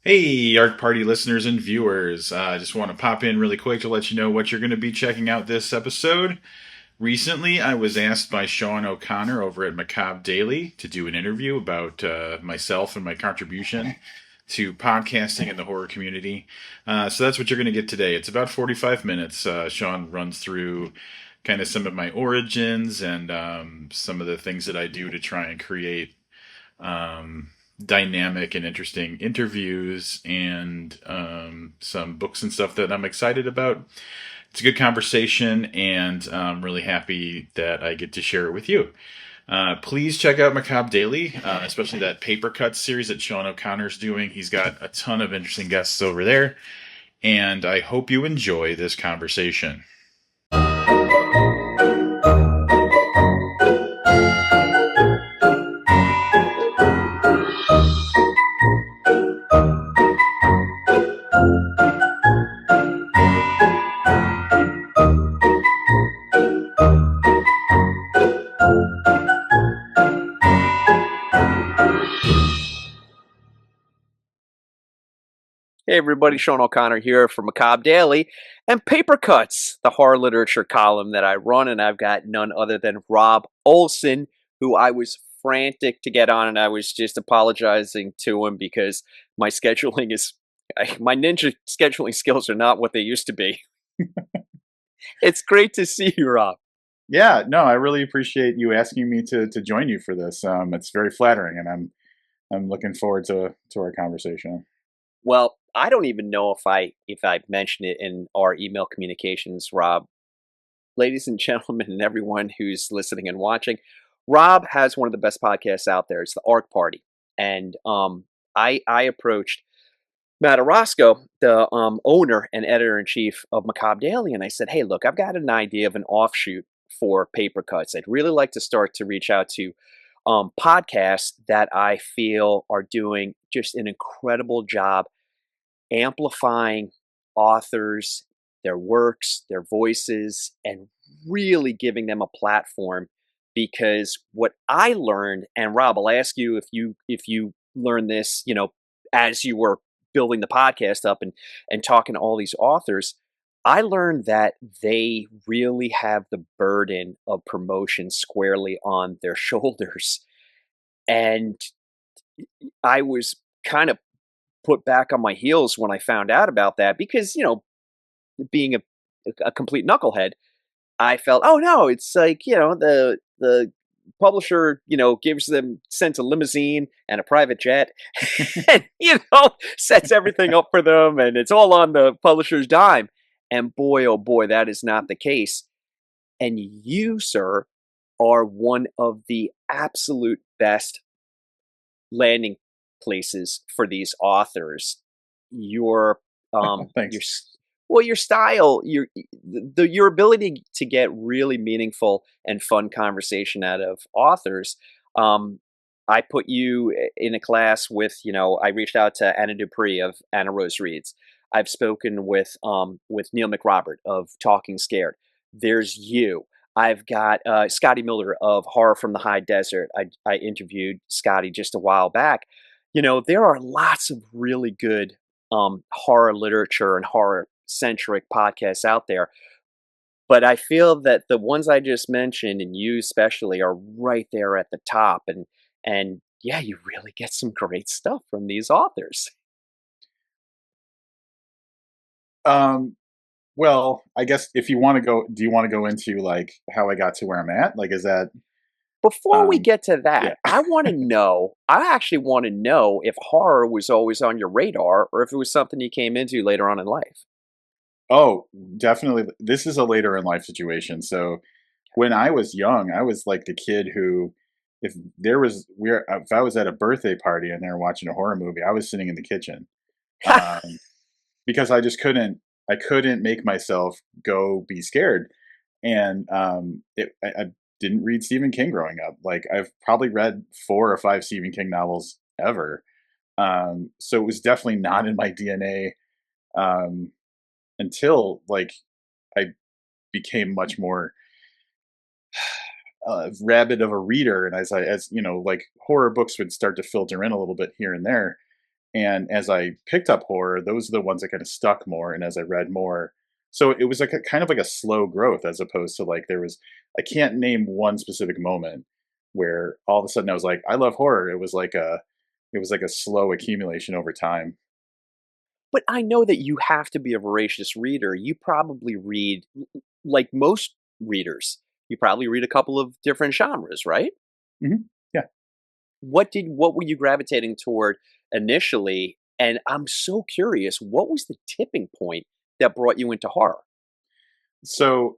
Hey, Arc Party listeners and viewers. I just want to pop in really quick to let you know what you're going to be checking out this episode. Recently, I was asked by Sean O'Connor over at Macabre Daily to do an interview about myself and my contribution to podcasting in the horror community. So that's what you're going to get today. It's about 45 minutes. Sean runs through kind of some of my origins and some of the things that I do to try and create um, dynamic and interesting interviews and some books and stuff that I'm excited about. It's a good conversation, and I'm really happy that I get to share it with you. Please check out Macabre Daily, especially that Paper Cuts series that Sean O'Connor's doing. He's got a ton of interesting guests over there, and I hope you enjoy this conversation. Hey everybody, Sean O'Connor here for Macabre Daily and Paper Cuts, the horror literature column that I run, and I've got none other than ROBB Olson, who I was frantic to get on, and I was just apologizing to him because my scheduling is my ninja scheduling skills are not what they used to be. It's great to see you, Rob. Yeah, no, I really appreciate you asking me to join you for this. It's very flattering, and I'm looking forward to our conversation. Well, I don't even know if I mentioned it in our email communications, Rob. Ladies and gentlemen, and everyone who's listening and watching, Rob has one of the best podcasts out there. It's the Arc Party, and I approached Matt Orozco, the owner and editor in chief of Macabre Daily, and I said, "Hey, look, I've got an idea of an offshoot for Paper Cuts. I'd really like to start to reach out to podcasts that I feel are doing just an incredible job amplifying authors, their works, their voices, and really giving them a platform. Because what I learned, and Rob, I'll ask you if you learned this, as you were building the podcast up and talking to all these authors, I learned that they really have the burden of promotion squarely on their shoulders. And I was kind of put back on my heels when I found out about that because, being a complete knucklehead, I felt, oh no, it's like, the publisher, gives them sends a limousine and a private jet and, sets everything up for them and it's all on the publisher's dime. And boy, oh boy, that is not the case. And you, sir, are one of the absolute best landing places for these authors. Your Thanks. your well, your style, your ability to get really meaningful and fun conversation out of authors. Um, I put you in a class with, I reached out to Anna Dupree of Anna Rose Reads. I've spoken with Neil McRobert of Talking Scared. There's you. I've got Scotty Miller of Horror from the High Desert. I interviewed Scotty just a while back. There are lots of really good horror literature and horror centric podcasts out there. But I feel that the ones I just mentioned, and you especially, are right there at the top. And yeah, you really get some great stuff from these authors. Um, well, I guess if you want to go, do you want to go into like how I got to where I'm at? Like, is that, Before we get to yeah. that, I actually want to know if horror was always on your radar or if it was something you came into later on in life. Oh, definitely. This is a later in life situation. So when I was young, I was like the kid who, if I was at a birthday party and they were watching a horror movie, I was sitting in the kitchen, um, because I couldn't make myself go be scared. And I didn't read Stephen King growing up. Like I've probably read 4 or 5 Stephen King novels ever. So it was definitely not in my DNA, um, until like I became much more rabid of a reader, and as like horror books would start to filter in a little bit here and there, And as I picked up horror, those are the ones that kind of stuck more. And as I read more, so it was like a kind of like a slow growth as opposed to like there was, I can't name one specific moment where all of a sudden I was like, I love horror. It was like a slow accumulation over time. But I know that you have to be a voracious reader. You probably read, like most readers, you probably read a couple of different genres, right? Hmm. Yeah. What were you gravitating toward initially? And I'm so curious, what was the tipping point that brought you into horror? So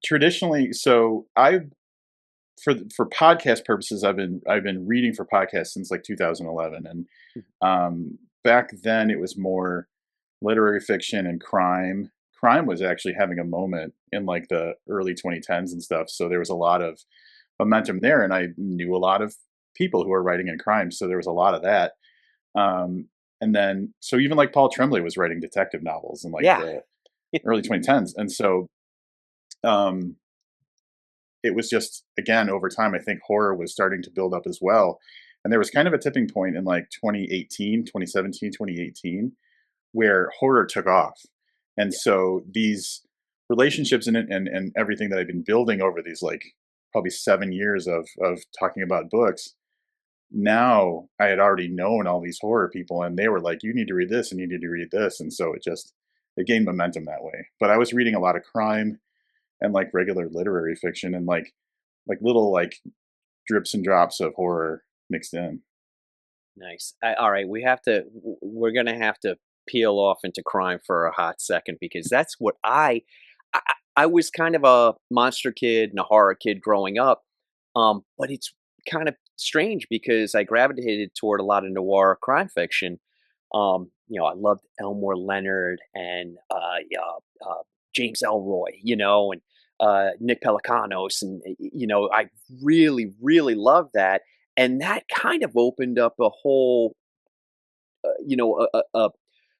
traditionally, so I for podcast purposes, I've been reading for podcasts since like 2011, and back then it was more literary fiction and crime. Crime was actually having a moment in like the early 2010s and stuff, so there was a lot of momentum there, and I knew a lot of people who were writing in crime, so there was a lot of that. And then, so even like Paul Tremblay was writing detective novels in like Yeah. the early 2010s, and so um, it was just again over time. I think horror was starting to build up as well, and there was kind of a tipping point in like 2018, 2017, 2018, where horror took off, and Yeah. so these relationships and everything that I've been building over these like probably 7 years of talking about books. Now I had already known all these horror people, and they were like, "You need to read this, and you need to read this," and so it gained momentum that way. But I was reading a lot of crime and like regular literary fiction and like little like drips and drops of horror mixed in. Nice. All right, we're gonna have to peel off into crime for a hot second because that's what I, I was kind of a monster kid and a horror kid growing up, but it's kind of strange because I gravitated toward a lot of noir crime fiction. I loved Elmore Leonard and yeah, James Elroy, and Nick Pelicanos, and I really, really loved that, and that kind of opened up a whole,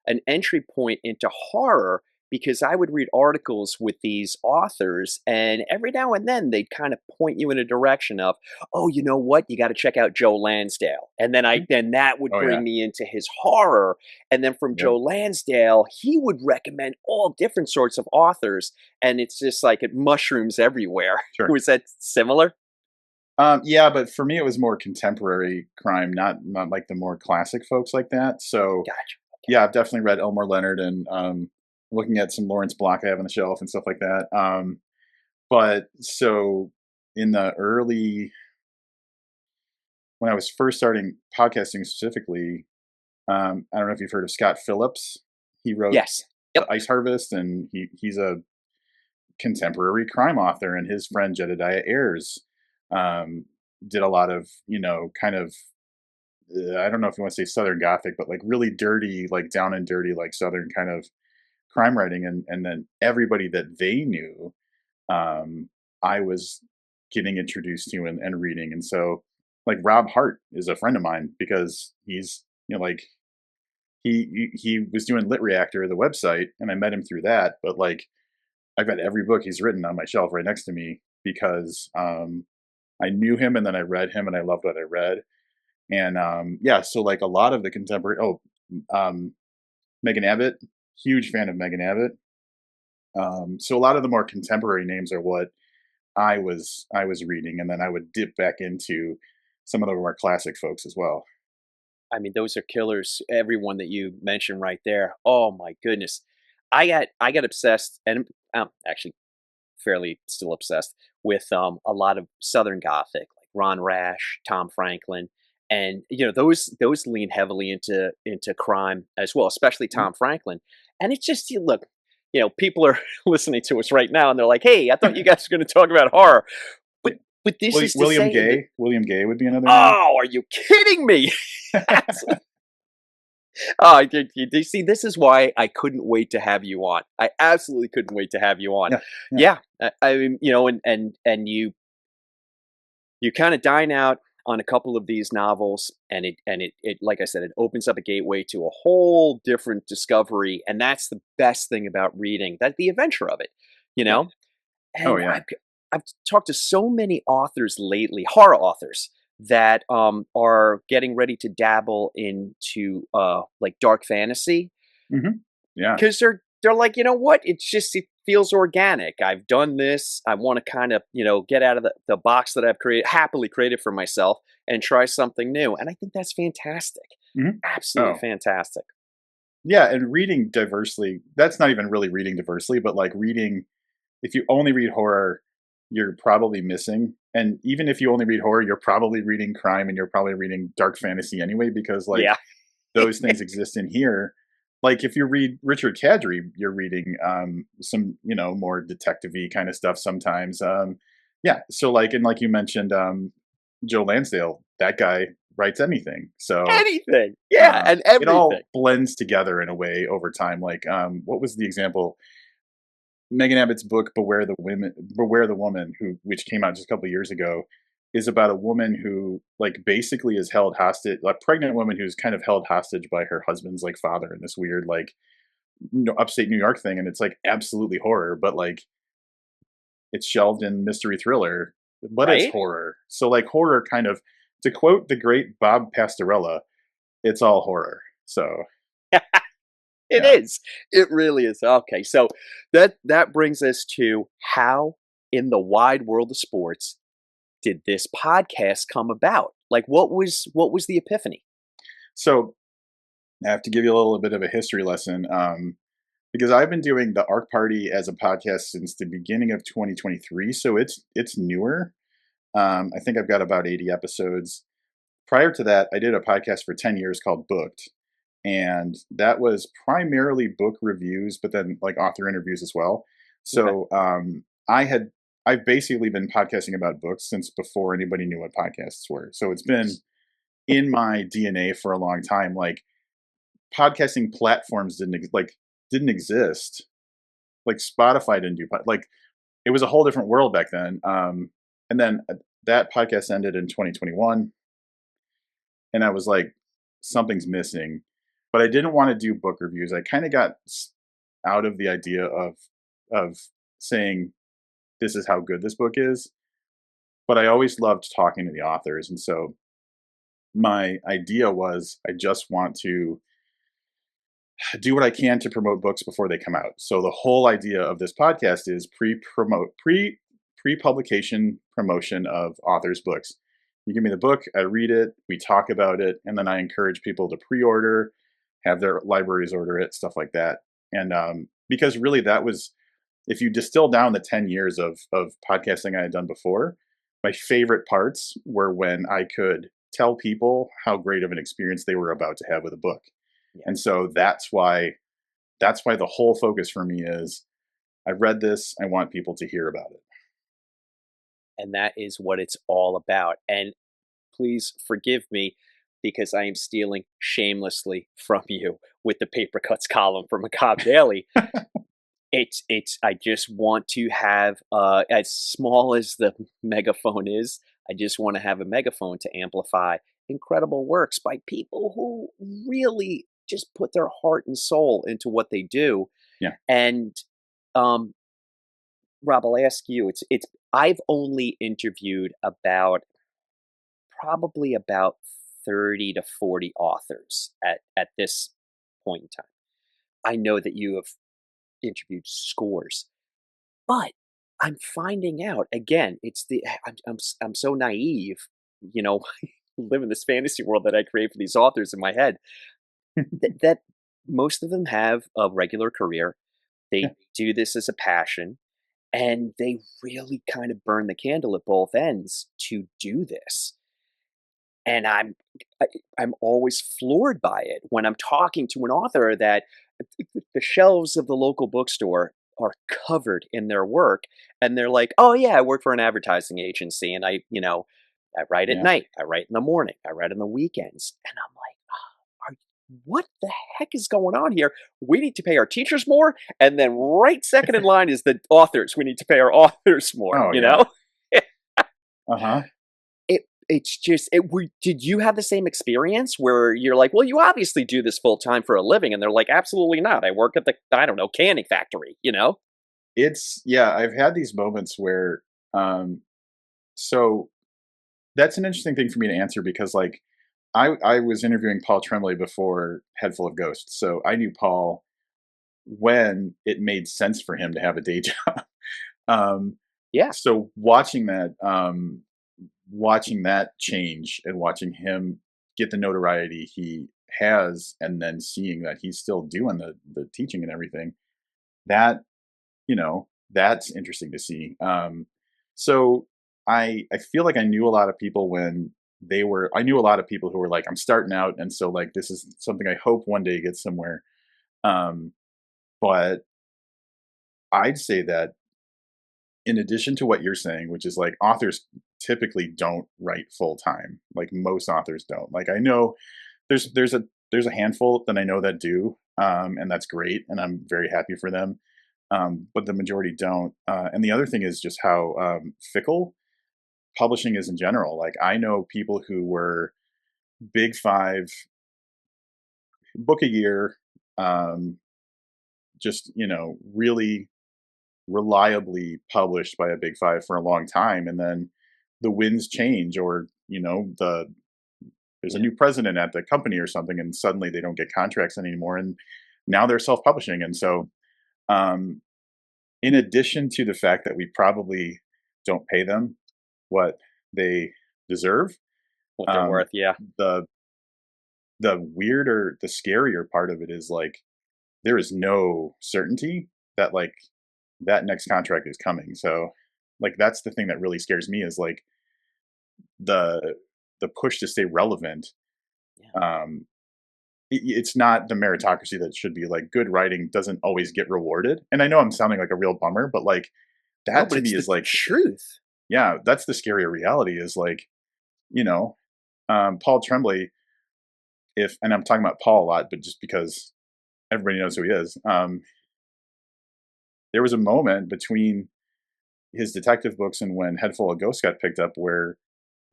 an entry point into horror because I would read articles with these authors, and every now and then they'd kind of point you in a direction of, oh, you know what, you got to check out Joe Lansdale, and then that would Oh yeah, bring me into his horror, and then from yep, Joe Lansdale he would recommend all different sorts of authors, and it's just like it mushrooms everywhere. sure. Was that similar? Yeah, but for me it was more contemporary crime, not like the more classic folks like that. So Gotcha. yeah, I've definitely read Elmore Leonard and looking at some Lawrence Block I have on the shelf and stuff like that. But so in the early when I was first starting podcasting specifically, I don't know if you've heard of Scott Phillips. He wrote Yes. Yep. The Ice Harvest, and he's a contemporary crime author, and his friend Jedediah Ayers um, did a lot of kind of I don't know if you want to say Southern Gothic, but like really dirty, like down and dirty, like Southern kind of crime writing, and then everybody that they knew, um, I was getting introduced to and reading, and so like Rob Hart is a friend of mine because he's like he was doing Lit Reactor, the website, and I met him through that. But like I've got every book he's written on my shelf right next to me because I knew him and then I read him and I loved what I read. And yeah, so like a lot of the contemporary um, Megan Abbott, huge fan of Megan Abbott. So a lot of the more contemporary names are what I was reading, and then I would dip back into some of the more classic folks as well. I mean, those are killers. Everyone that you mentioned right there. Oh my goodness. I got obsessed and actually fairly still obsessed with a lot of Southern Gothic, like Ron Rash, Tom Franklin, and those lean heavily into crime as well, especially Mhm. Tom Franklin. And it's just look, people are listening to us right now, and they're like, "Hey, I thought you guys were going to talk about horror," but Yeah. this is to William say that. Gay. William Gay would be another name. Oh, are you kidding me? Oh, you see, this is why I couldn't wait to have you on. I absolutely couldn't wait to have you on. Yeah, yeah. Yeah, I mean, and you kind of dine out on a couple of these novels, and it like I said, it opens up a gateway to a whole different discovery, and that's the best thing about reading. That the adventure of it, you Yep. know. Oh And yeah. I've talked to so many authors lately, horror authors, that are getting ready to dabble into like dark fantasy, Hmm. Yeah. because they're like, you know what? It feels organic. I've done this. I want to kind of, get out of the box that I've happily created for myself and try something new. And I think that's fantastic. Hmm. Absolutely Oh, fantastic. yeah. And reading diversely, that's not even really reading diversely, but like reading, if you only read horror, you're probably missing. And even if you only read horror, you're probably reading crime and you're probably reading dark fantasy anyway, because like Yeah. those things exist in here. Like if you read Richard Kadrey, you're reading some, more detective-y kind of stuff sometimes. Yeah. So like, and like you mentioned, Joe Lansdale, that guy writes anything. So Anything. Yeah. And it everything. all blends together in a way over time. Like, what was the example? Megan Abbott's book Beware the Woman, which came out just a couple of years ago, is about a woman who like basically is held hostage, a pregnant woman who's kind of held hostage by her husband's like father in this weird like upstate New York thing, and it's like absolutely horror, but like it's shelved in mystery thriller, but it's Right? horror. So like horror kind of, to quote the great Bob Pastorella, it's all horror. So It yeah. is. It really is. Okay, so that brings us to how in the wide world of sports did this podcast come about? Like what was the epiphany? So I have to give you a little bit of a history lesson. Because I've been doing the Arc Party as a podcast since the beginning of 2023, so it's newer. I think I've got about 80 episodes. Prior to that, I did a podcast for 10 years called Booked, and that was primarily book reviews, but then like author interviews as well. Okay. So I've basically been podcasting about books since before anybody knew what podcasts were. So it's been Nice. in my DNA for a long time. Like podcasting platforms didn't exist. Like Spotify didn't do like it was a whole different world back then. And then that podcast ended in 2021, and I was like, something's missing. But I didn't want to do book reviews. I kind of got out of the idea of saying this is how good this book is. But I always loved talking to the authors, and so my idea was I just want to do what I can to promote books before they come out. So the whole idea of this podcast is pre-publication promotion of authors' books. You give me the book, I read it, we talk about it, and then I encourage people to pre-order, have their libraries order it, stuff like that. And because really that was, if you distill down the 10 years of podcasting I had done before, my favorite parts were when I could tell people how great of an experience they were about to have with a book. Yeah. And so that's why the whole focus for me is I read this, I want people to hear about it. And that is what it's all about. And please forgive me because I am stealing shamelessly from you with the paper cuts column from Macabre Daily. It's I just want to have as small as the megaphone is, I just want to have a megaphone to amplify incredible works by people who really just put their heart and soul into what they do. Yeah. And um Rob, I'll ask you, it's I've only interviewed probably about 30 to 40 authors at this point in time. I know that you have interviewed scores. But I'm finding out again, I'm so naive, you know, live in this fantasy world that I create for these authors in my head, that most of them have a regular career. Yeah. They do this as a passion, and they really kind of burn the candle at both ends to do this. And I, I'm always floored by it when I'm talking to an author that the shelves of the local bookstore are covered in their work, and they're like, "Oh yeah, I work for an advertising agency, and I write at Yeah. night, I write in the morning, I write on the weekends." And I'm like, are, "What the heck is going on here? We need to pay our teachers more, and then right second in line is the authors. We need to pay our authors more." Oh You yeah. know? Uh-huh. It's just did you have the same experience where you're like, "Well, you obviously do this full time for a living," and they're like, "Absolutely not. I work at the, I don't know, canning factory," you know? Yeah, I've had these moments where um so that's an interesting thing for me to answer because like I was interviewing Paul Tremblay before Head Full of Ghosts, so I knew Paul when it made sense for him to have a day job. um, Yeah, so watching that change and watching him get the notoriety he has, and then seeing that he's still doing the teaching and everything, that that's interesting to see. So I feel like I knew a lot of people when I knew a lot of people who were like, I'm starting out, and so like this is something I hope one day gets somewhere. Um, but I'd say that in addition to what you're saying, which is like authors typically don't write full time. Like most authors don't. Like I know there's a handful that I know that do, and that's great, and I'm very happy for them. But the majority don't. And the other thing is just how fickle publishing is in general. Like I know people who were big five, book a year, um, just really reliably published by a big five for a long time, and then the winds change, or there's a yeah. new president at the company or something, and suddenly they don't get contracts anymore, and now they're self-publishing. And so um, in addition to the fact that we probably don't pay them what they deserve, What they're um, worth. Yeah. the the scarier part of it is like there is no certainty that like that next contract is coming. So like that's the thing that really scares me is like the the push to stay relevant. Yeah. Um, it's not the meritocracy that should be. Like good writing doesn't always get rewarded. And I know I'm sounding like a real bummer, but like No, that but to me it's is the like, truth. yeah, that's the scarier reality is like, you know, Paul Tremblay, if, and I'm talking about Paul a lot, but just because everybody knows who he is, there was a moment between his detective books and when Head Full of Ghosts got picked up where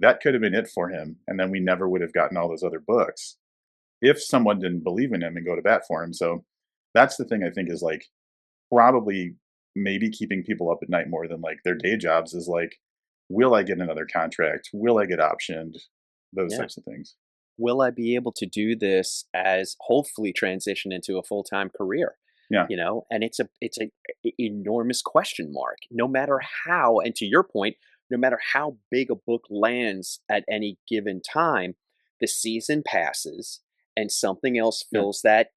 that could have been it for him. And then we never would have gotten all those other books if someone didn't believe in him and go to bat for him. So that's the thing I think is like probably maybe keeping people up at night more than like their day jobs is like, will I get another contract? Will I get optioned? Those Yeah. types of things. Will I be able to do this as hopefully transition into a full-time career? Yeah. And it's a enormous question mark. No matter how, and to your point, no matter how big a book lands at any given time, the season passes and something else Yeah. fills that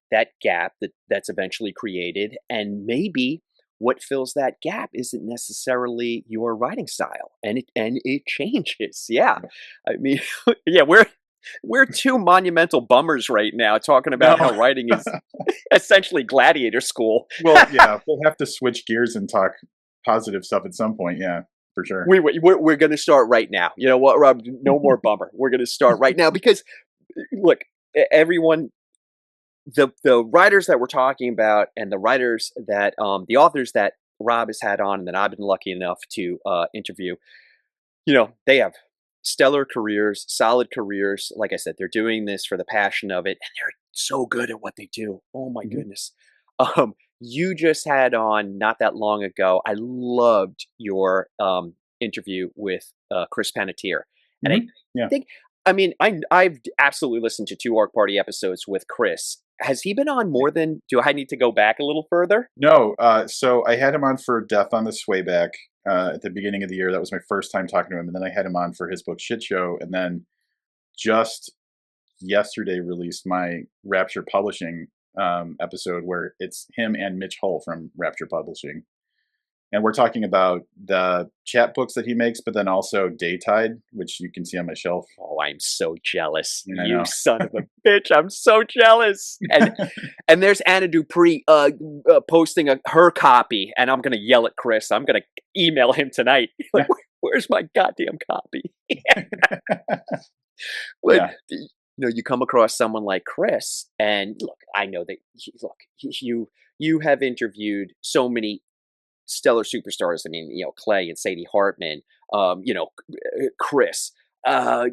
gap that's eventually created. And maybe what fills that gap isn't necessarily your writing style, and it changes. Yeah. I mean, yeah, we're two monumental bummers right now talking about how No. writing is essentially gladiator school. Well, yeah, we'll have to switch gears and talk positive stuff at some point. Yeah, for sure. We're going to start right now. You know what, Rob? No more bummer. We're going to start right now because, look, everyone, the writers that we're talking about, and the writers that the authors that Rob has had on, and that I've been lucky enough to interview, they have stellar careers, solid careers. Like I said, they're doing this for the passion of it, and they're so good at what they do. Oh my Mhm. goodness. You just had on not that long ago. I loved your interview with Chris Panettiere, and I Mhm. Yeah. think, I mean, I've absolutely listened to two Arc Party episodes with Chris. Has he been on more than? Do I need to go back a little further? No, so I had him on for Death on the Swayback at the beginning of the year. That was my first time talking to him, and then I had him on for his book Shit Show, and then just yesterday released my Rapture Publishing episode where it's him and Mitch Hull from Rapture Publishing, and we're talking about the chapbooks that he makes, but then also Daytide, which you can see on my shelf. Oh, I'm so jealous. And I You know. son of a bitch. I'm so jealous. And there's Anna Dupree posting her copy, and I'm gonna yell at Chris. I'm gonna email him tonight. Like, Yeah, where's my goddamn copy? But yeah, you come across someone like Chris, and look, I know that you have interviewed so many stellar superstars. I mean, Clay and Sadie Hartman, Chris. I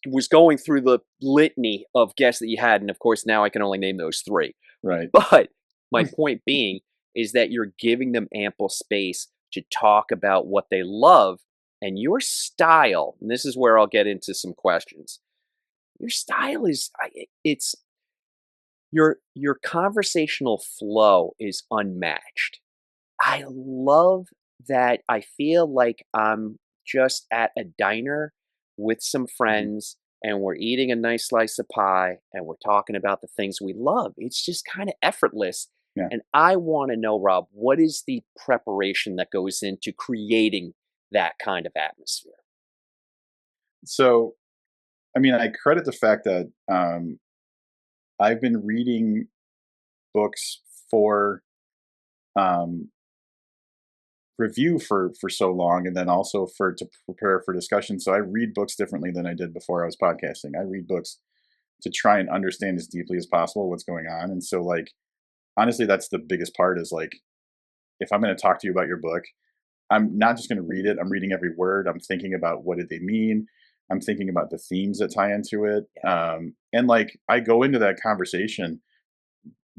was going through the litany of guests that you had, and of course, now I can only name those three. right. But my point being is that you're giving them ample space to talk about what they love and your style, and this is where I'll get into some questions. Your style is it's your conversational flow is unmatched. I love that. I feel like I'm just at a diner with some Mhm. friends and we're eating a nice slice of pie and we're talking about the things we love. It's just kind of effortless. Yeah. And I want to know, Rob, what is the preparation that goes into creating that kind of atmosphere? So, I mean, I credit the fact that I've been reading books for um, review for so long, and then also for to prepare for discussion. So I read books differently than I did before I was podcasting. I read books to try and understand as deeply as possible what's going on. And so, like, honestly, that's the biggest part. Is like, if I'm going to talk to you about your book, I'm not just going to read it. I'm reading every word. I'm thinking about what did they mean. I'm thinking about the themes that tie into it. Yeah. And like, I go into that conversation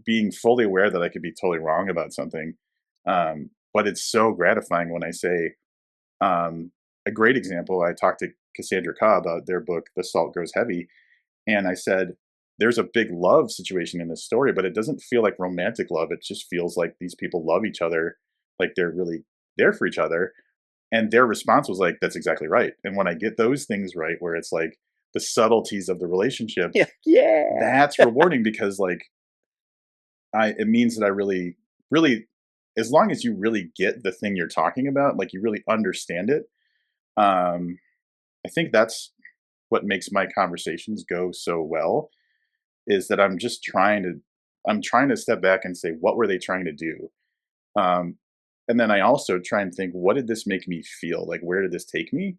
being fully aware that I could be totally wrong about something. But it's so gratifying when I say, a great example, I talked to Cassandra Cobb about their book, The Salt Grows Heavy. And I said, there's a big love situation in this story, but it doesn't feel like romantic love. It just feels like these people love each other, like they're really there for each other. And their response was like, that's exactly right. And when I get those things right, where it's like the subtleties of the relationship, Yeah. Yeah. that's rewarding because like it means that I really, really, as long as you really get the thing you're talking about, like you really understand it, um, I think that's what makes my conversations go so well is that I'm trying to step back and say, what were they trying to do? Um, and then I also try and think, what did this make me feel? Like, where did this take me?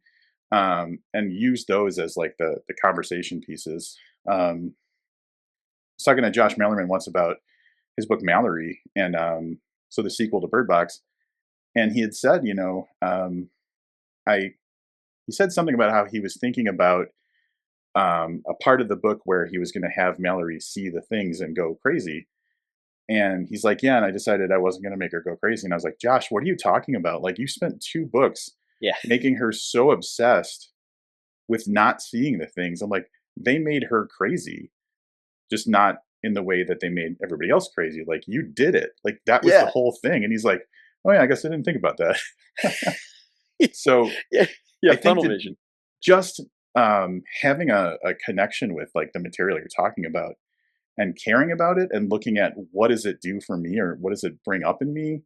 And use those as like the conversation pieces. I was talking to Josh Mallerman once about his book Mallory, and so the sequel to Bird Box, and he had said, I he said something about how he was thinking about a part of the book where he was going to have Mallory see the things and go crazy. And he's like, yeah, and I decided I wasn't going to make her go crazy. And I was like, Josh, what are you talking about? Like, you spent 2 books Yeah. making her so obsessed with not seeing the things. I'm like, they made her crazy, just not in the way that they made everybody else crazy. Like, you did it. Like, that was the Yeah. whole thing. And he's like, oh, yeah, I guess I didn't think about that. So Yeah. Yeah. I think Tunnel that vision. just having a connection with like the material you're talking about and caring about it and looking at what does it do for me or what does it bring up in me,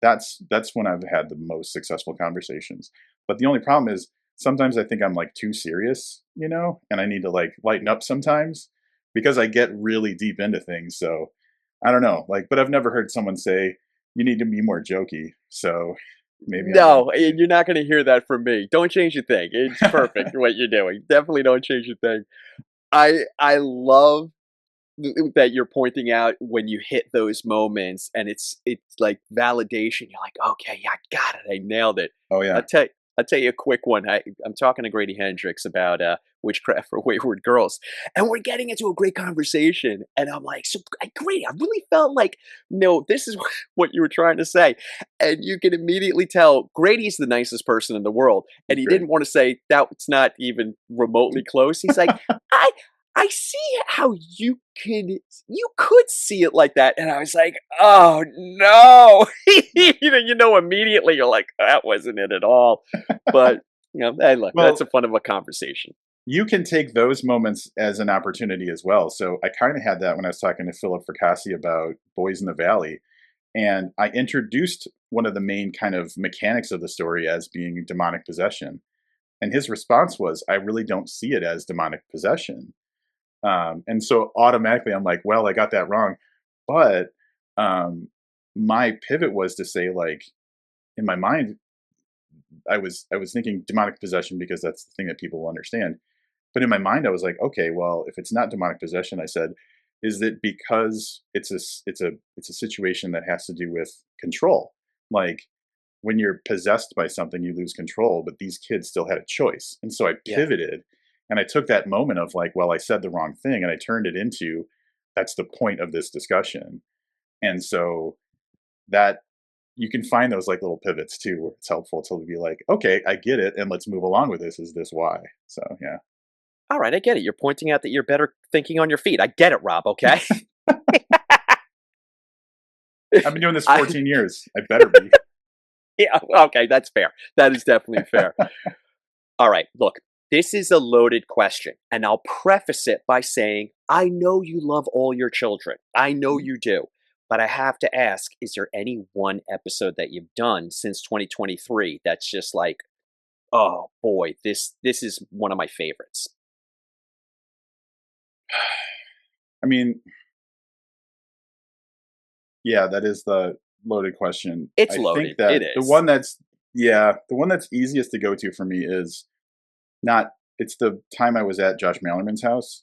that's when I've had the most successful conversations. But the only problem is sometimes I think I'm like too serious, and I need to like lighten up sometimes because I get really deep into things. So I don't know, like, but I've never heard someone say you need to be more jokey. So maybe I'm going No, to. and you're not gonna hear that from me. Don't change a thing. It's perfect what you're doing. Definitely don't change a thing. I love that you're pointing out when you hit those moments and it's like validation. You're like, okay, yeah, I got it. I nailed it. Oh I'll yeah. tell I'll tell you a quick one. I'm talking to Grady Hendrix about witchcraft for wayward girls, and we're getting into a great conversation. And I'm like, so Grady, I really felt like, no, this is what you were trying to say, and you can immediately tell Grady's the nicest person in the world, and He's he great. didn't want to say that's not even remotely close. He's like, I I see how you could see it like that, and I was like, "Oh no!" Immediately you're like, "That wasn't it at all." But hey, look, that's Well, a fun of a conversation. you can take those moments as an opportunity as well. So I kind of had that when I was talking to Philip Fracassi about Boys in the Valley. And I introduced one of the main kind of mechanics of the story as being demonic possession. And his response was, I really don't see it as demonic possession. And so automatically I'm like, well, I got that wrong. But um, my pivot was to say, like, in my mind, I was thinking demonic possession because that's the thing that people will understand. But in my mind, I was like, okay, well, if it's not demonic possession, I said, is it because it's a situation that has to do with control? Like when you're possessed by something, you lose control, but these kids still had a choice. And so I Yeah, pivoted and I took that moment of like, well, I said the wrong thing and I turned it into that's the point of this discussion. And so that you can find those like little pivots too, where it's helpful to be like, okay, I get it, and let's move along with this. Is this why? So yeah, All right, I get it. You're pointing out that you're better thinking on your feet. I get it, Rob. Okay. I've been doing this I 14 years. I better be. yeah. Okay, that's fair. That is definitely fair. All right, look. This is a loaded question, and I'll preface it by saying I know you love all your children. I know you do. But I have to ask, is there any one episode that you've done since 2023 that's just like, oh boy, this is one of my favorites? I mean, yeah, that is the loaded question. It's I think loaded. that It is. the one that's easiest to go to for me is not. It's the time I was at Josh Mallerman's house.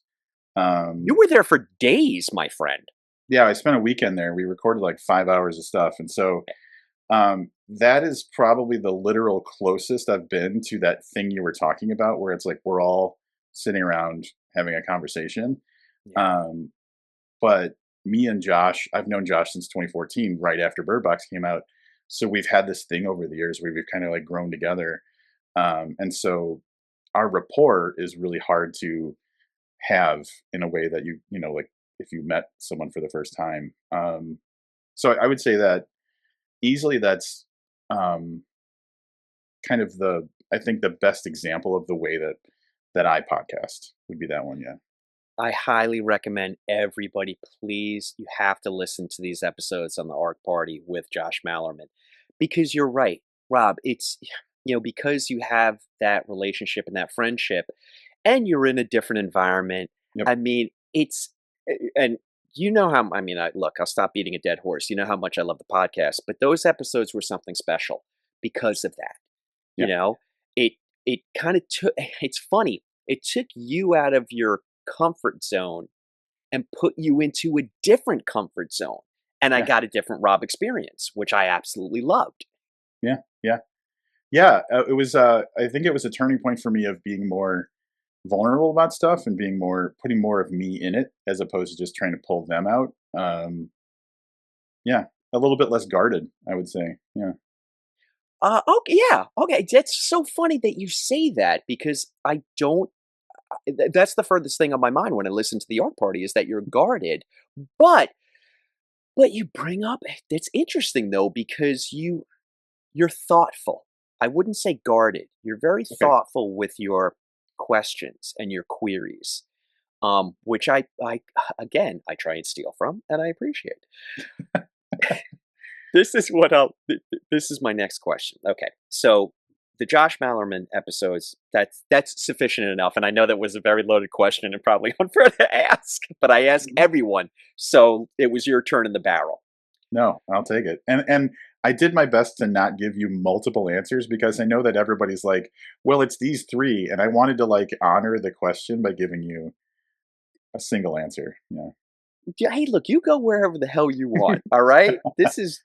You Um, were there for days, my friend. yeah, I spent a weekend there. We recorded like 5 hours of stuff, and so that is probably the literal closest I've been to that thing you were talking about, where it's like we're all sitting around having a conversation. Yeah. Um, but me and Josh, I've known Josh since 2014, right after Bird Box came out. So we've had this thing over the years where we've kind of like grown together. And so our rapport is really hard to have in a way that like if you met someone for the first time. So I would say that easily that's um, kind of I think the best example of the way that I podcast would be that one. Yeah. I highly recommend everybody, please, you have to listen to these episodes on the ARC Party with Josh Mallerman. Because you're right, Rob, it's, because you have that relationship and that friendship, and you're in a different environment. Yep. I mean, and you know how, I mean, look, I'll stop beating a dead horse. You know how much I love the podcast, but those episodes were something special because of that. You Yeah. know, it, it kind of took, it's funny, it took you out of your comfort zone and put you into a different comfort zone. And I Yeah. got a different Rob experience, which I absolutely loved. Yeah. Yeah. Yeah. It was. I think it was a turning point for me of being more vulnerable about stuff and being more putting more of me in it as opposed to just trying to pull them out. Yeah, a little bit less guarded, I would say. Yeah. Okay, yeah, okay. That's so funny that you say that because I don't. That's the furthest thing on my mind when I listen to the art party is that you're guarded, but you bring up. That's interesting though because you're thoughtful. I wouldn't say guarded. You're very Okay. thoughtful with your questions and your queries. Which I again, I try and steal from, and I appreciate. This is what this is my next question. Okay, so the Josh Mallerman episodes, that's sufficient enough, and I know that was a very loaded question and probably unfair to ask, but I ask Mhm. everyone, so it was your turn in the barrel. No, I'll take it. And I did my best to not give you multiple answers because I know that everybody's like, well, it's these three, and I wanted to like honor the question by giving you a single answer. Yeah. Yeah, hey, look, you go wherever the hell you want. All right, this is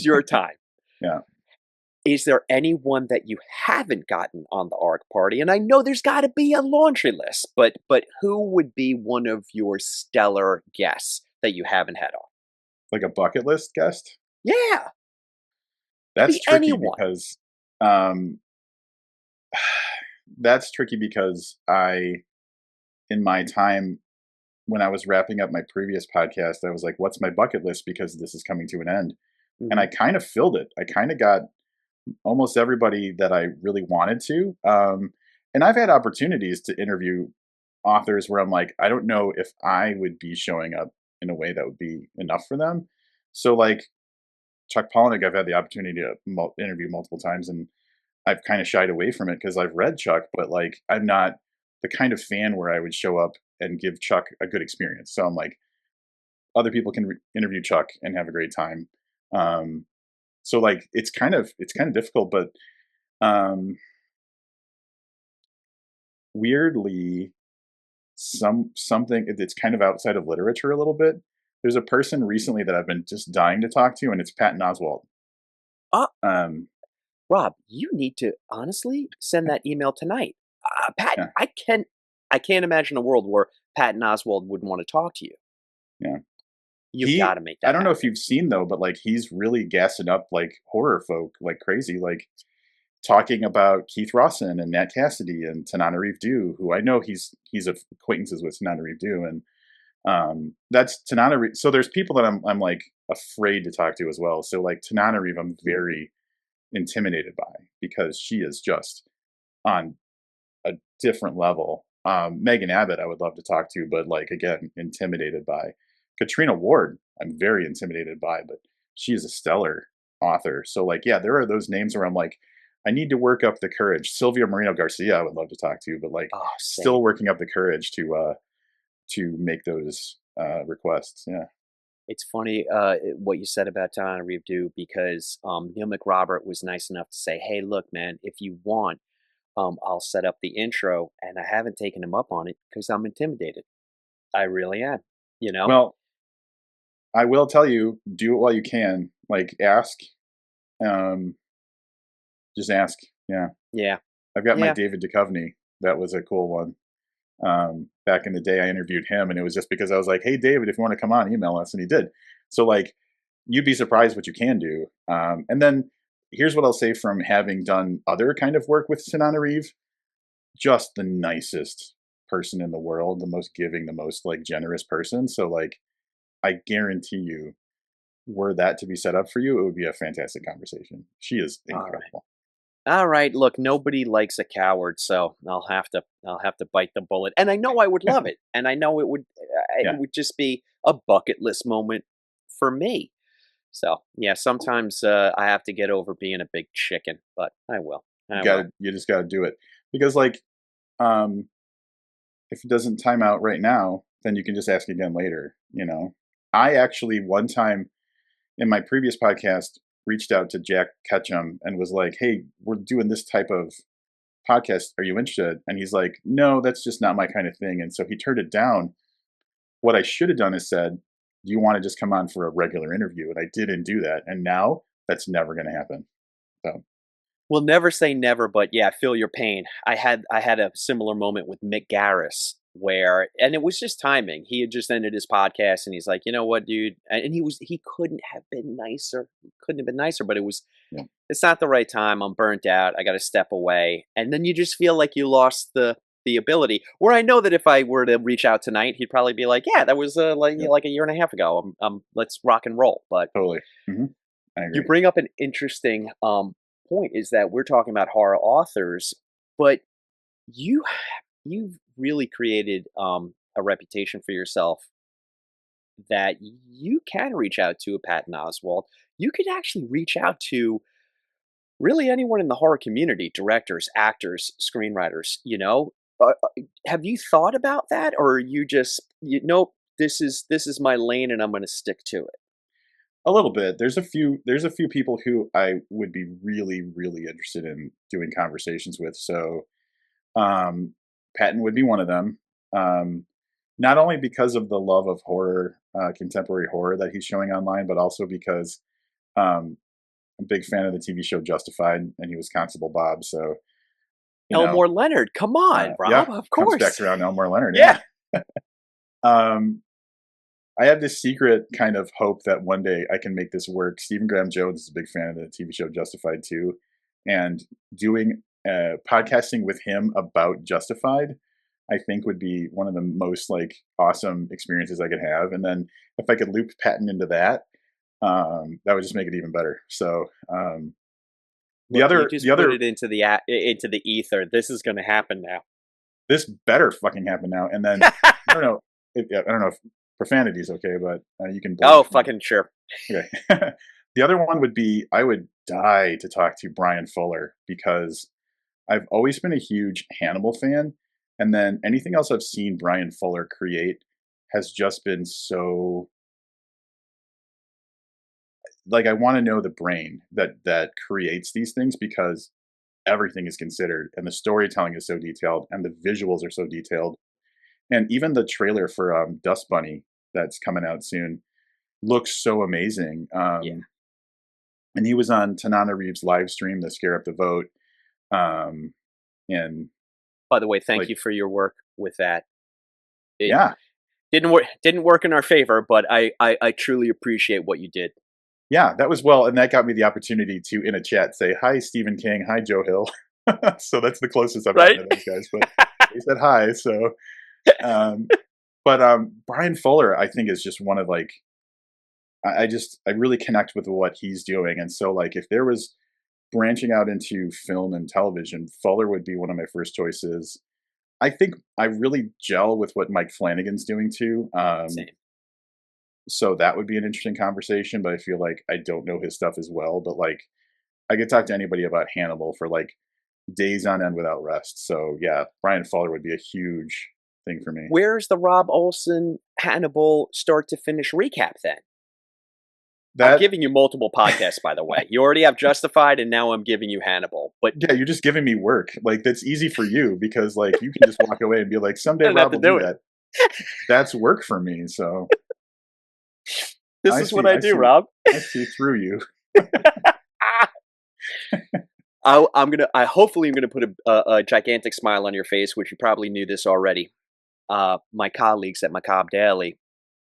your time. Yeah. Is there anyone that you haven't gotten on the ARC party? And I know there's got to be a laundry list, but who would be one of your stellar guests that you haven't had on? Like a bucket list guest. Yeah, could That's be tricky anyone. because um that's tricky because in my time when I was wrapping up my previous podcast, I was like, what's my bucket list because this is coming to an end. And Hmm. I kind of filled it. I kind of got almost everybody that I really wanted to. And I've had opportunities to interview authors where I'm like, I don't know if I would be showing up in a way that would be enough for them. So, like Chuck Palahniuk, I've had the opportunity to interview multiple times, and I've kind of shied away from it because I've read Chuck, but like I'm not the kind of fan where I would show up and give Chuck a good experience. So I'm like, other people can interview Chuck and have a great time. Um, so like it's kind of difficult, but um, weirdly, something it's kind of outside of literature a little bit. There's a person recently that I've been just dying to talk to, and it's Patton Oswalt. Uh, Um, Rob, you need to honestly send that email tonight. Pat, yeah, I can't imagine a world where Patton Oswald wouldn't want to talk to you. yeah. You've got to make I that don't know if happen. you've seen though, but like he's really gassing up like horror folk like crazy, like talking about Keith Rawson and Nat Cassidy and Tananarive Due, who I know he's acquaintances with Tananarive Due, and that's Tananarive. So there's people that I'm like afraid to talk to as well. So like Tananarive, I'm very intimidated by because she is just on a different level. Megan Abbott, I would love to talk to, but like again, intimidated by. Katrina Ward, I'm very intimidated by, but she is a stellar author. So like, yeah, there are those names where I'm like, I need to work up the courage. Sylvia Moreno Garcia, I would love to talk to, but like, Oh, still same. working up the courage to make those requests. Yeah, It's funny what you said about Tyler Reeve because Neil McRobert was nice enough to say, "Hey, look, man, if you want, I'll set up the intro," and I haven't taken him up on it because I'm intimidated. I really am. You know? well, I will tell you, do it while you can. Like, ask, um, just ask. Yeah, Yeah. I've got my Yeah. David Duchovny. That was a cool one. Back in the day, I interviewed him, and it was just because I was like, "Hey, David, if you want to come on, email us," and he did. So, like, you'd be surprised what you can do. And then here's what I'll say from having done other kind of work with Sanana Reeve: just the nicest person in the world, the most giving, the most like generous person. So, like, I guarantee you, were that to be set up for you, it would be a fantastic conversation. She is All right. incredible. All right. Look, nobody likes a coward, so I'll have to bite the bullet. And I know I would love it, and I know it Yeah, would just be a bucket list moment for me. So yeah, sometimes I have to get over being a big chicken, but I will. I will. you just gotta do it because like um if it doesn't time out right now, then you can just ask again later, you know. I actually one time in my previous podcast reached out to Jack Ketchum and was like, "Hey, we're doing this type of podcast. Are you interested?" And he's like, "No, that's just not my kind of thing." And so he turned it down. What I should have done is said, "Do you want to just come on for a regular interview?" And I didn't do that. And now that's never going to happen. So, We'll never say never, but yeah, I feel your pain. I had a similar moment with Mick Garris where and it was just timing. He had just ended his podcast and he's like, "You know what, dude?" And he couldn't have been nicer. Couldn't have been nicer, but yeah, it's not the right time. I'm burnt out. I got to step away. And then you just feel like you lost the ability. Where I know that if I were to reach out tonight, he'd probably be like, "Yeah, that was yeah, like a year and a half ago. Let's rock and roll." But totally. hmm I you agree. bring up an interesting point is that we're talking about horror authors, but you you've really created a reputation for yourself that you can reach out to a Patton Oswalt. You could actually reach out to really anyone in the horror community, directors, actors, screenwriters. Have you thought about that, or are you just nope? This is my lane, and I'm going to stick to it. A little bit. There's a few people who I would be really, really interested in doing conversations with. So Um, Patton would be one of them. Um, Not only because of the love of horror, contemporary horror that he's showing online, but also because I'm a big fan of the TV show Justified, and he was Constable Bob. So you know, Elmore Leonard, come on, yeah, Rob, of comes back course. around Elmore Leonard. Yeah. Yeah. Um, I have this secret kind of hope that one day I can make this work. Stephen Graham Jones is a big fan of the TV show Justified too, and doing podcasting with him about Justified, I think would be one of the most like awesome experiences I could have. And then if I could loop Patton into that, that would just make it even better. So the Look, you other, the just put other, it into the ether. This is going to happen now. this better fucking happen now. And then I don't know, I don't know if profanity is okay, but you can Oh, bleep. fucking sure. Okay. The other one would be I would die to talk to Brian Fuller because I've always been a huge Hannibal fan. And then anything else I've seen Brian Fuller create has just been so like I want to know the brain that creates these things because everything is considered and the storytelling is so detailed and the visuals are so detailed. And even the trailer for Dust Bunny that's coming out soon looks so amazing. Yeah. And he was on Tanana Reeves' live stream, the Scare Up the Vote. Um, and By the way, thank like, you for your work with that. It yeah, Didn't work in our favor, but I truly appreciate what you did. Yeah, that was well, and that got me the opportunity to, in a chat, say, "Hi, Stephen King. Hi, Joe Hill." So that's the closest I've gotten Right? to those guys, but they said hi, so, um but, Brian Fuller, I think, is just one of, like I really connect with what he's doing, and so, like, if there was branching out into film and television, Fuller would be one of my first choices. I think I really gel with what Mike Flanagan's doing too, Same. so that would be an interesting conversation, but I feel like I don't know his stuff as well, but, like, I could talk to anybody about Hannibal for, like, days on end without rest, so, yeah, Brian Fuller would be a huge thing for me. Where's the Rob Olson Hannibal start to finish recap then? I'm That giving you multiple podcasts, by the way. You already have Justified, and now I'm giving you Hannibal. But Yeah, you're just giving me work, like, that's easy for you because, like, you can just walk away and be like, "Someday I don't have Rob to will do do it. that." That's work for me, so This I is what see I I do, see Rob. I see through you. Ah! I hopefully I'm gonna put a gigantic smile on your face, which you probably knew this already. My colleagues at Macabre Daily,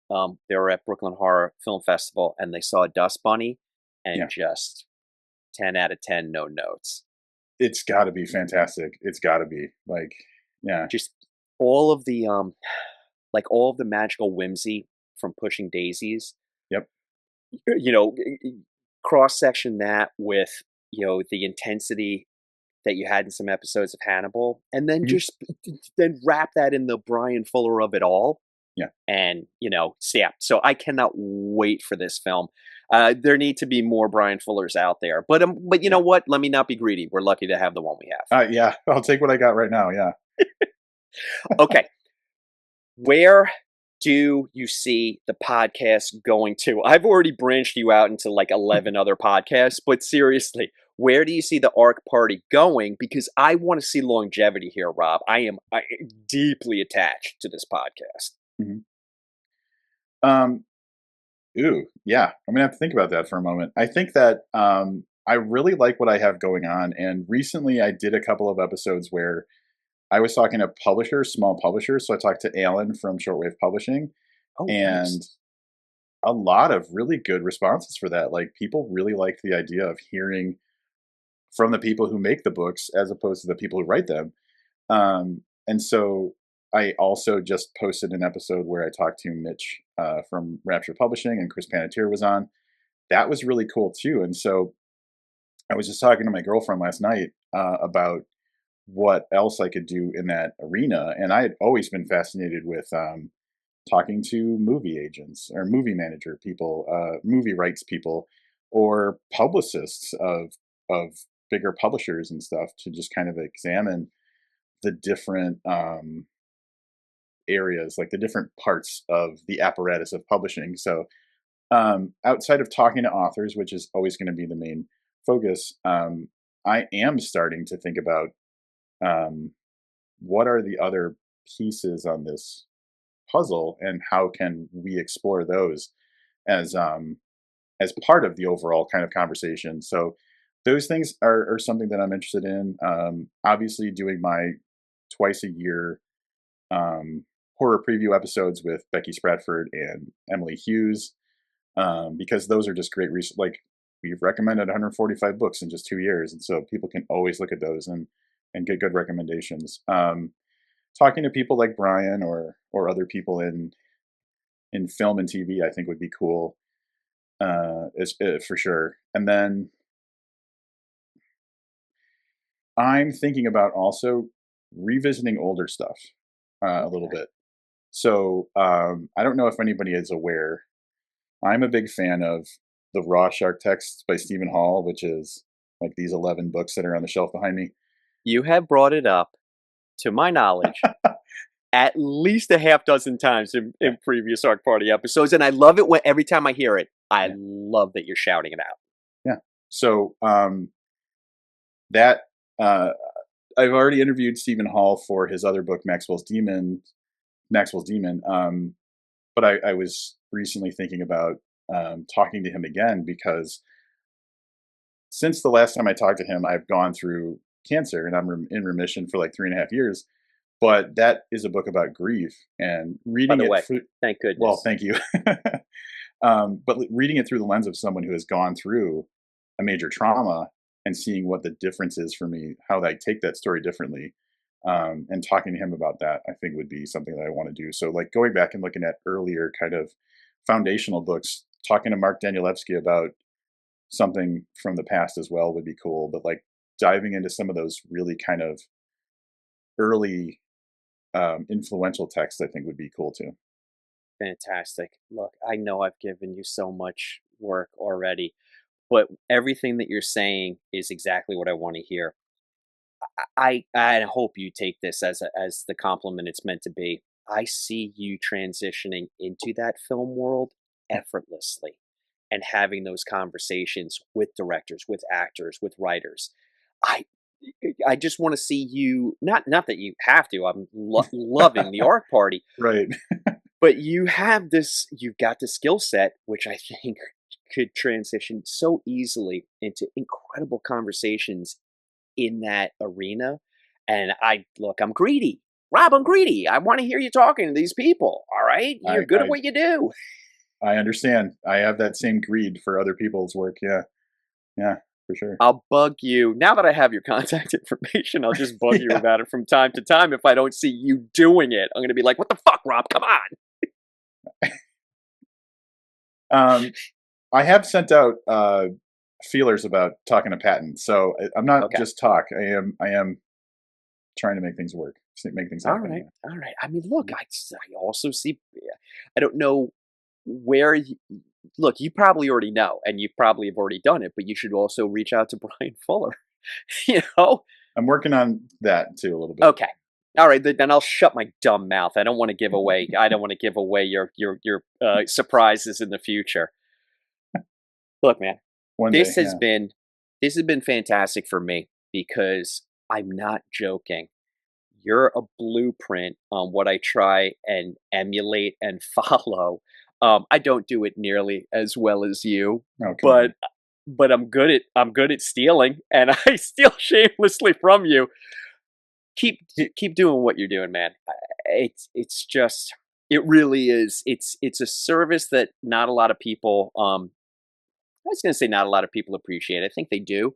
they were at Brooklyn Horror Film Festival, and they saw a dust bunny, and Yeah. just 10 out of 10, no notes. It's gotta be fantastic. It's gotta be, like yeah. Just all of the like all of the magical whimsy from Pushing Daisies. Yep. You know, cross section that with the intensity that you had in some episodes of Hannibal, and then Mhm. just then wrap that in the Brian Fuller of it all. Yeah. And yeah, so I cannot wait for this film. There need to be more Brian Fullers out there, but you Yeah. know what? Let me not be greedy. We're lucky to have the one we have. Yeah, I'll take what I got right now, yeah. Okay, where do you see the podcast going to? I've already branched you out into like 11 other podcasts, but seriously, where do you see the ARC party going? Because I want to see longevity here, Rob. I am deeply attached to this podcast. Mhm. Um, ooh, yeah, I'm gonna have to think about that for a moment. I think that, I really like what I have going on, and recently I did a couple of episodes where I was talking to publishers, small publishers, so I talked to Alan from Shortwave Publishing, Oh, and nice. a lot of really good responses for that, like, people really liked the idea of hearing from the people who make the books as opposed to the people who write them. And so I also just posted an episode where I talked to Mitch from Rapture Publishing and Chris Panettiere was on. That was really cool too. And so I was just talking to my girlfriend last night about what else I could do in that arena. And I had always been fascinated with talking to movie agents or movie manager people, movie rights people, or publicists of bigger publishers and stuff to just kind of examine the different areas, like the different parts of the apparatus of publishing. So outside of talking to authors, which is always going to be the main focus, I am starting to think about um, what are the other pieces on this puzzle and how can we explore those as as part of the overall kind of conversation. So those things are something that I'm interested in. Obviously, doing my twice a year horror preview episodes with Becky Spratford and Emily Hughes, because those are just great. Like we've recommended 145 books in just 2 years, and so people can always look at those and get good recommendations. Talking to people like Brian or other people in film and TV, I think would be cool, is for sure. And then I'm thinking about also revisiting older stuff a little Okay. bit. So I don't know if anybody is aware. I'm a big fan of the Raw Shark Texts by Stephen Hall, which is like these 11 books that are on the shelf behind me. You have brought it up, to my knowledge, at least a half dozen times Yeah, in previous Arc Party episodes, and I love it when every time I hear it. I yeah, love that you're shouting it out. yeah. So that uh, I've already interviewed Stephen Hall for his other book, Maxwell's Demon. But I was recently thinking about talking to him again because since the last time I talked to him, I've gone through cancer and I'm in remission for like 3.5 years. but that is a book about grief, and By reading the it way, through, thank well, goodness. thank you. But reading it through the lens of someone who has gone through a major trauma and seeing what the difference is for me, how I take that story differently, and talking to him about that, I think would be something that I want to do. So, like going back and looking at earlier kind of foundational books, talking to Mark Danielewski about something from the past as well would be cool. But like diving into some of those really kind of early influential texts, I think would be cool too. Fantastic. Look, I know I've given you so much work already, but everything that you're saying is exactly what I want to hear. I hope you take this as as the compliment it's meant to be. I see you transitioning into that film world effortlessly and having those conversations with directors, with actors, with writers. I I just want to see you, not that you have to. I'm loving the art party, Right. but you've got the skill set which I think could transition so easily into incredible conversations in that arena. And I'm greedy. Rob, I'm greedy. I want to hear you talking to these people. All right. You're I, good at I what you do. I understand. I have that same greed for other people's work. Yeah. Yeah, for sure. I'll bug you. Now that I have your contact information, I'll just bug you Yeah. about it from time to time if I don't see you doing it. I'm going to be like, what the fuck, Rob? Come on. Um, I have sent out feelers about talking to Patton, so I'm not Okay. just talk. I am trying to make things work, make things All happen. right. Yeah. All right. I mean, look, I also see, yeah, I don't know where you, look, you probably already know and you probably have already done it, but you should also reach out to Brian Fuller, you know? I'm working on that too a little bit. Okay. All right, then I'll shut my dumb mouth. I don't want to give away. I don't want to give away your surprises in the future. Look, man, One day. this has Yeah. been this has been fantastic for me because I'm not joking. You're a blueprint on what I try and emulate and follow. I don't do it nearly as well as you, Oh, come but on. I'm good at stealing, and I steal shamelessly from you. keep Y- keep doing what you're doing, man. It's just, it really is. It's a service that not a lot of people. I was going to say not a lot of people appreciate. I think they do.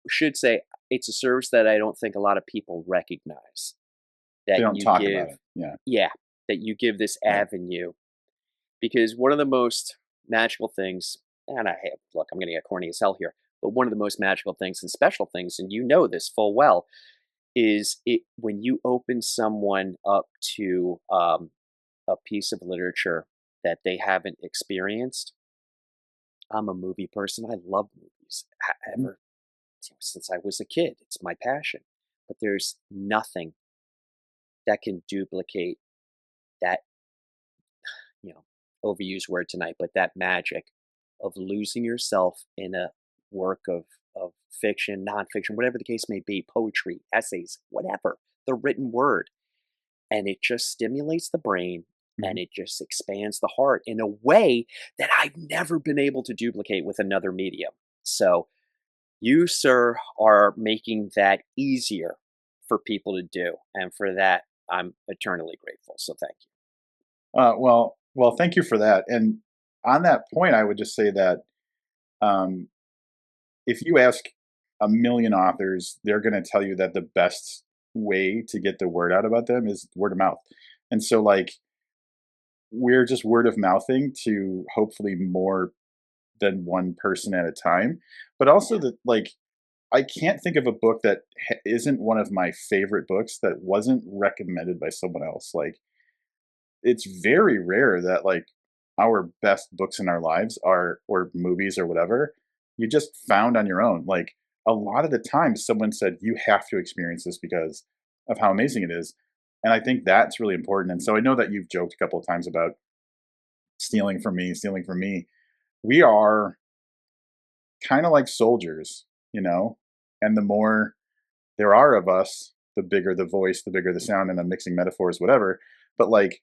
Should say it's a service that I don't think a lot of people recognize. They That don't you talk about give, it. Yeah. yeah, that you give this Right. avenue, because one of the most magical things, and I have, look, I'm going to get corny as hell here, but one of the most magical things and special things, and you know this full well, is it when you open someone up to a piece of literature that they haven't experienced. I'm a movie person. I love movies. Mhm. Ever since I was a kid, it's my passion. But there's nothing that can duplicate that, overused word tonight, but that magic of losing yourself in a work of fiction, nonfiction, whatever the case may be, poetry, essays, whatever, the written word. And it just stimulates the brain and Mhm. it just expands the heart in a way that I've never been able to duplicate with another medium. So you, sir, are making that easier for people to do. And for that, I'm eternally grateful. So thank you. Well, thank you for that. And on that point, I would just say that um, if you ask a million authors, they're going to tell you that the best way to get the word out about them is word of mouth. And so, like, we're just word of mouthing to hopefully more than one person at a time. But also, Yeah. that, like, I can't think of a book that isn't one of my favorite books that wasn't recommended by someone else. Like, it's very rare that like our best books in our lives are, or movies or whatever, you just found on your own. Like a lot of the time someone said you have to experience this because of how amazing it is. And I think that's really important. And so I know that you've joked a couple of times about stealing from me, stealing from me. We are kind of like soldiers, you know? And the more there are of us, the bigger the voice, the bigger the sound, and I'm mixing metaphors, whatever. But like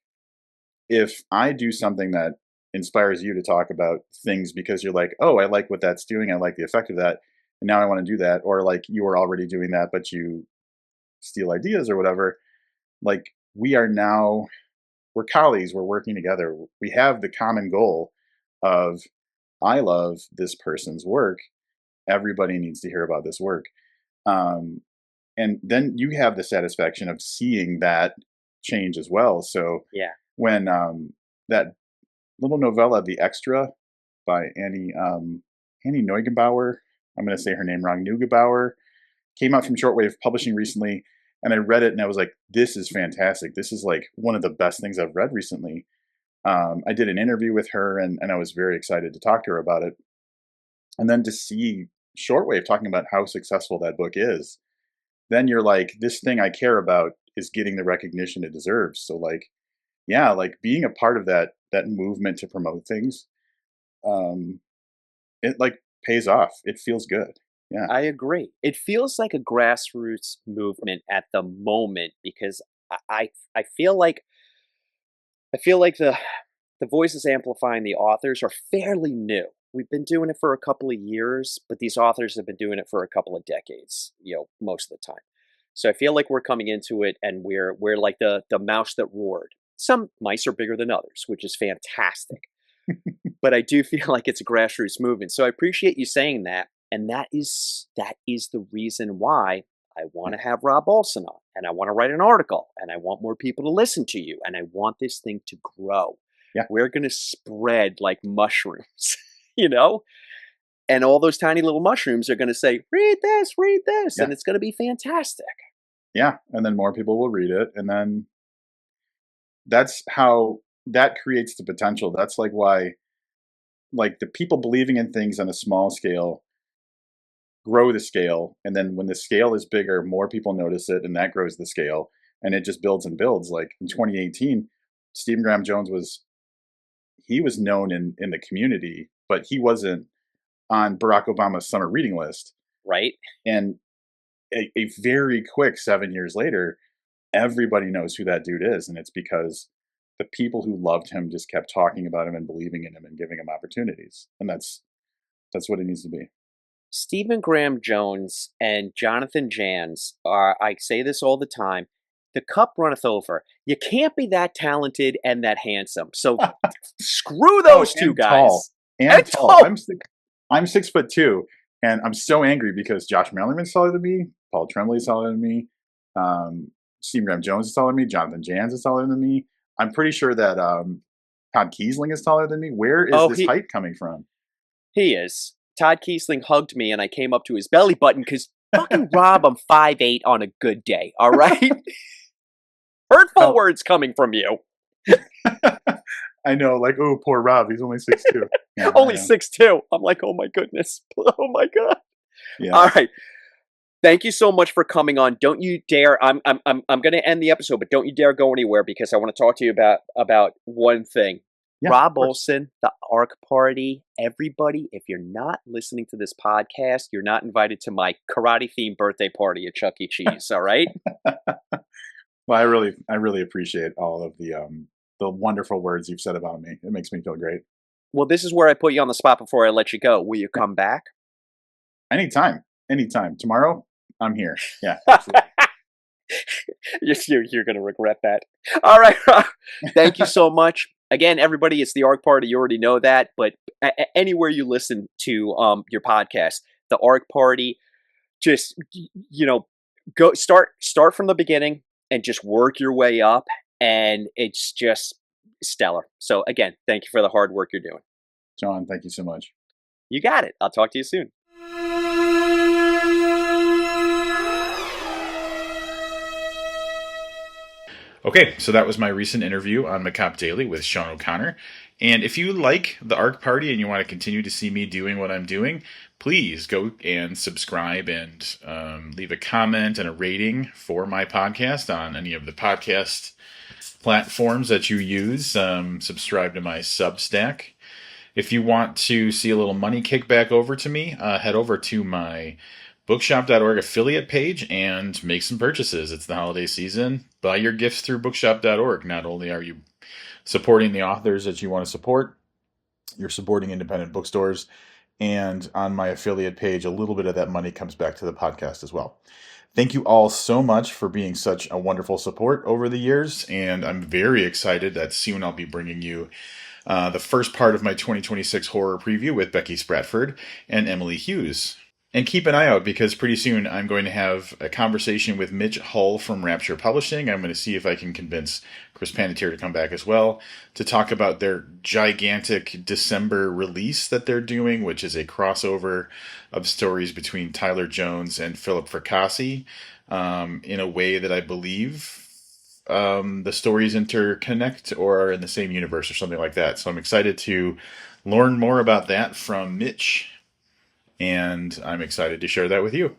if I do something that inspires you to talk about things because you're like, oh, I like what that's doing, I like the effect of that, and now I want to do that, or like you were already doing that, but you steal ideas or whatever, like we're colleagues, we're working together. We have the common goal of, I love this person's work. Everybody needs to hear about this work. Um, and then you have the satisfaction of seeing that change as well. So Yeah. when that little novella, The Extra, by Annie Neugebauer, I'm going to say her name wrong, Neugebauer, came out from Shortwave Publishing recently, and I read it and I was like, this is fantastic. This is like one of the best things I've read recently. I did an interview with her, and I was very excited to talk to her about it. And then to see Shortwave talking about how successful that book is, then you're like, this thing I care about is getting the recognition it deserves. So like, yeah, like being a part of that movement to promote things, um, it like pays off. It feels good. Yeah. I agree. It feels like a grassroots movement at the moment because I feel like the voices amplifying the authors are fairly new. We've been doing it for a couple of years, but these authors have been doing it for a couple of decades, most of the time. So I feel like we're coming into it and we're like the mouse that roared. Some mice are bigger than others, which is fantastic. But I do feel like it's a grassroots movement. So I appreciate you saying that. And that is the reason why I want to have Rob Olson on, and I want to write an article, and I want more people to listen to you, and I want this thing to grow. Yeah. We're going to spread like mushrooms, you know? And all those tiny little mushrooms are going to say, read this, Yeah. and it's going to be fantastic. Yeah. And then more people will read it. And then that's how that creates the potential. That's like why, like the people believing in things on a small scale grow the scale. And then when the scale is bigger, more people notice it, and that grows the scale. And it just builds and builds. Like in 2018, Stephen Graham Jones he was known in the community, but he wasn't on Barack Obama's summer reading list. Right? And a very quick 7 years later, everybody knows who that dude is. And it's because the people who loved him just kept talking about him and believing in him and giving him opportunities. And that's what it needs to be. Stephen Graham Jones and Jonathan Jans are, I say this all the time, the cup runneth over. You can't be that talented and that handsome. So screw those two guys. Tall. And tall. tall. I'm 6'2", and I'm so angry because Josh Malerman's taller than me, Paul Tremblay's taller than me, Stephen Graham Jones is taller than me, Jonathan Jans is taller than me. I'm pretty sure that Todd Kiesling is taller than me. Where is this height coming from? He is. Todd Kiesling hugged me and I came up to his belly button because fucking Rob, I'm 5'8" on a good day, all right? Hurtful words coming from you. I know, like, oh, poor Rob, he's only 6'2". Yeah, only 6'2". I'm like, oh my goodness. Oh my God. Yeah. All right. Thank you so much for coming on. Don't you dare, I'm going to end the episode, but don't you dare go anywhere because I want to talk to you about one thing. Yeah, Rob Olson, the ARC Party. Everybody, if you're not listening to this podcast, you're not invited to my karate-themed birthday party at Chuck E. Cheese, all right? Well, I really appreciate all of the wonderful words you've said about me. It makes me feel great. Well, this is where I put you on the spot before I let you go. Will you come back? Anytime. Tomorrow, I'm here. Yeah. You're going to regret that. All right. Thank you so much. Again, everybody, it's the ARC Party. You already know that. But anywhere you listen to your podcast, the ARC Party, just, go start from the beginning and just work your way up. And it's just stellar. So again, thank you for the hard work you're doing. John, thank you so much. You got it. I'll talk to you soon. Okay, so that was my recent interview on Macabre Daily with Sean O'Connor. And if you like the ARC Party and you want to continue to see me doing what I'm doing, please go and subscribe and leave a comment and a rating for my podcast on any of the podcast platforms that you use. Subscribe to my Substack. If you want to see a little money kickback over to me, head over to my bookshop.org affiliate page and make some purchases. It's the holiday season. Buy your gifts through bookshop.org. Not only are you supporting the authors that you want to support, you're supporting independent bookstores. And on my affiliate page, a little bit of that money comes back to the podcast as well. Thank you all so much for being such a wonderful support over the years, and I'm very excited that soon I'll be bringing you the first part of my 2026 horror preview with Becky Spratford and Emily Hughes. And keep an eye out because pretty soon I'm going to have a conversation with Mitch Hull from Rapture Publishing. I'm going to see if I can convince Chris Panettiere to come back as well to talk about their gigantic December release that they're doing, which is a crossover of stories between Tyler Jones and Philip Fracassi in a way that I believe the stories interconnect or are in the same universe or something like that. So I'm excited to learn more about that from Mitch, and I'm excited to share that with you.